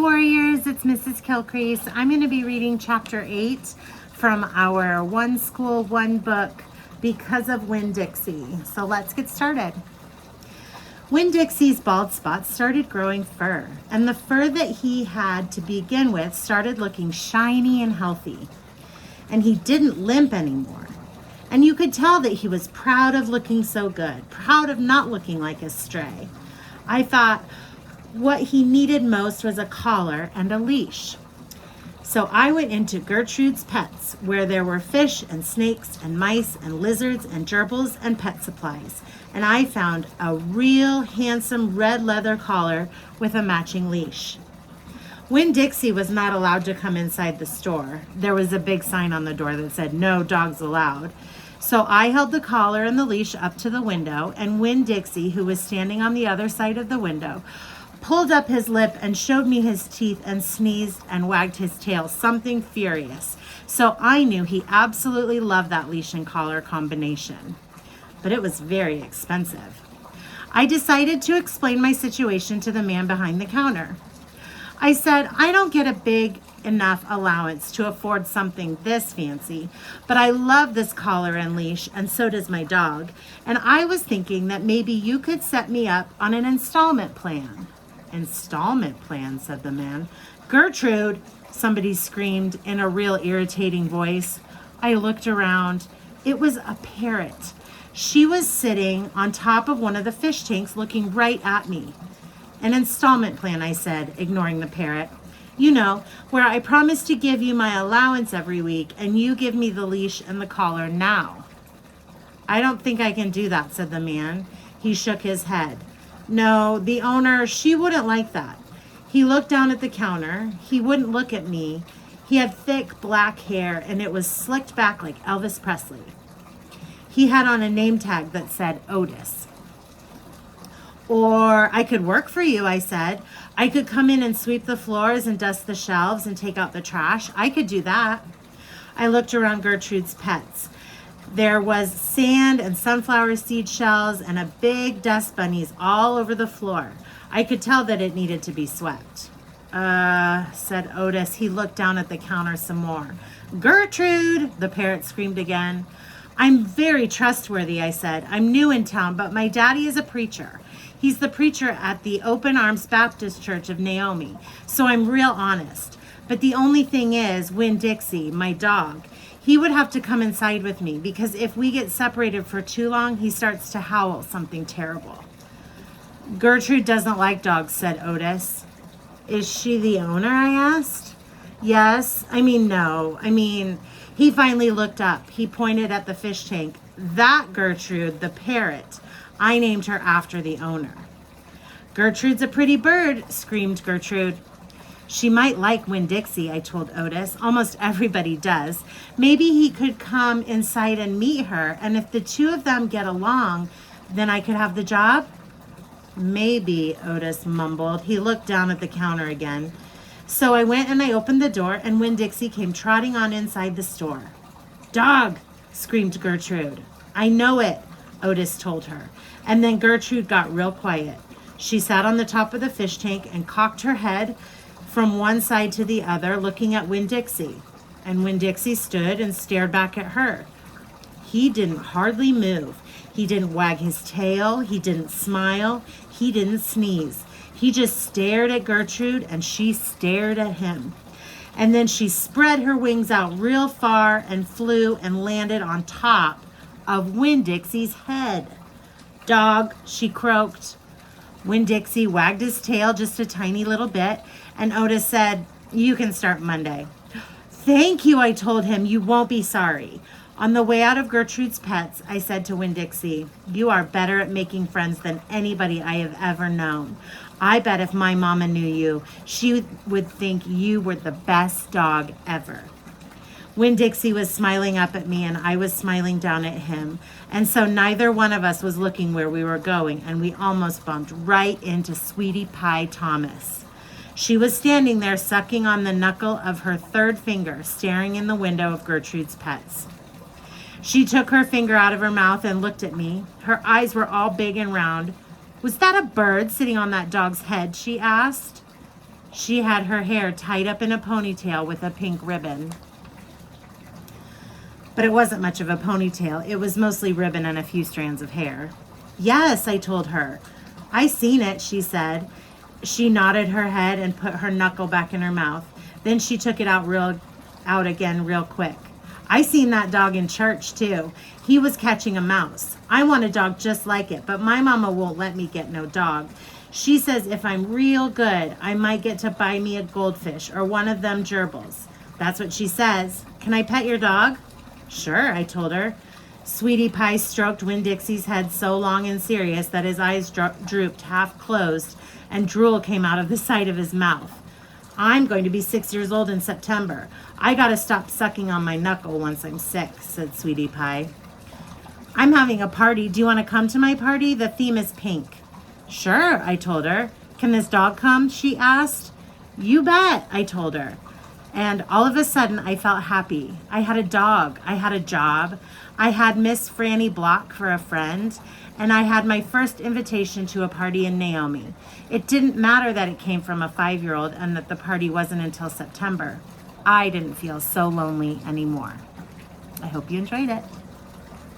Warriors, it's Mrs. Kilcrease. I'm going to be reading chapter 8 from our One School, One Book, Because of Winn-Dixie. So let's get started. Winn-Dixie's bald spots started growing fur, and the fur that he had to begin with started looking shiny and healthy. And he didn't limp anymore. And you could tell that he was proud of looking so good, proud of not looking like a stray. I thought what he needed most was a collar and a leash. So I went into Gertrude's Pets, where there were fish and snakes and mice and lizards and gerbils and pet supplies. And I found a real handsome red leather collar with a matching leash. Winn-Dixie was not allowed to come inside the store. There was a big sign on the door that said, "No dogs allowed." So I held the collar and the leash up to the window, and Winn-Dixie, who was standing on the other side of the window, pulled up his lip and showed me his teeth and sneezed and wagged his tail, something furious. So I knew he absolutely loved that leash and collar combination. But it was very expensive. I decided to explain my situation to the man behind the counter. I said, "I don't get a big enough allowance to afford something this fancy, but I love this collar and leash, and so does my dog. And I was thinking that maybe you could set me up on an installment plan." "Installment plan," said the man. "Gertrude," somebody screamed in a real irritating voice. I looked around. It was a parrot. She was sitting on top of one of the fish tanks looking right at me. "An installment plan," I said, ignoring the parrot. "You know, where I promise to give you my allowance every week and you give me the leash and the collar now." "I don't think I can do that," said the man. He shook his head. "No, the owner, she wouldn't like that." He looked down at the counter. He wouldn't look at me. He had thick black hair and it was slicked back like Elvis Presley. He had on a name tag that said Otis. "Or I could work for you," I said. "I could come in and sweep the floors and dust the shelves and take out the trash. I could do that." I looked around Gertrude's Pets. There was sand and sunflower seed shells and a big dust bunnies all over the floor. I could tell that it needed to be swept. Said Otis. He looked down at the counter some more. "Gertrude," the parrot screamed again. "I'm very trustworthy," I said. "I'm new in town, but my daddy is a preacher. He's the preacher at the Open Arms Baptist Church of Naomi, so I'm real honest. But the only thing is, Winn-Dixie, my dog, he would have to come inside with me because if we get separated for too long, he starts to howl something terrible." "Gertrude doesn't like dogs," said Otis. "Is she the owner?" I asked. No. He finally looked up. He pointed at the fish tank. "That Gertrude, the parrot. I named her after the owner." "Gertrude's a pretty bird," screamed Gertrude. "She might like Winn-Dixie," I told Otis. "Almost everybody does. Maybe he could come inside and meet her, and if the two of them get along, then I could have the job?" "Maybe," Otis mumbled. He looked down at the counter again. So I went and I opened the door, and Winn-Dixie came trotting on inside the store. "Dog!" screamed Gertrude. "I know it," Otis told her. And then Gertrude got real quiet. She sat on the top of the fish tank and cocked her head from one side to the other, looking at Winn-Dixie. And Winn-Dixie stood and stared back at her. He didn't hardly move. He didn't wag his tail. He didn't smile. He didn't sneeze. He just stared at Gertrude and she stared at him. And then she spread her wings out real far and flew and landed on top of Winn-Dixie's head. "Dog," she croaked. Winn-Dixie wagged his tail just a tiny little bit, and Otis said, "You can start Monday." "Thank you," I told him. "You won't be sorry." On the way out of Gertrude's Pets, I said to Winn-Dixie, "You are better at making friends than anybody I have ever known. I bet if my mama knew you, she would think you were the best dog ever." Winn-Dixie was smiling up at me and I was smiling down at him. And so neither one of us was looking where we were going, and we almost bumped right into Sweetie Pie Thomas. She was standing there sucking on the knuckle of her third finger, staring in the window of Gertrude's Pets. She took her finger out of her mouth and looked at me. Her eyes were all big and round. "Was that a bird sitting on that dog's head?" she asked. She had her hair tied up in a ponytail with a pink ribbon. But it wasn't much of a ponytail. It was mostly ribbon and a few strands of hair. Yes, I told her. I seen it, she said. She nodded her head and put her knuckle back in her mouth. Then she took it out again real quick. I seen that dog in church too. He was catching a mouse. I want a dog just like it, but my mama won't let me get no dog. She says if I'm real good, I might get to buy me a goldfish or one of them gerbils. That's what she says. Can I pet your dog? Sure, I told her. Sweetie Pie stroked Winn-Dixie's head so long and serious that his eyes drooped half closed and drool came out of the side of his mouth. I'm going to be 6 years old in September. I gotta stop sucking on my knuckle once I'm 6, said Sweetie Pie. I'm having a party. Do you want to come to my party? The theme is pink. Sure, I told her. Can this dog come? She asked. You bet, I told her. And all of a sudden, I felt happy. I had a dog. I had a job. I had Miss Franny Block for a friend. And I had my first invitation to a party in Naomi. It didn't matter that it came from a 5-year-old and that the party wasn't until September. I didn't feel so lonely anymore. I hope you enjoyed it.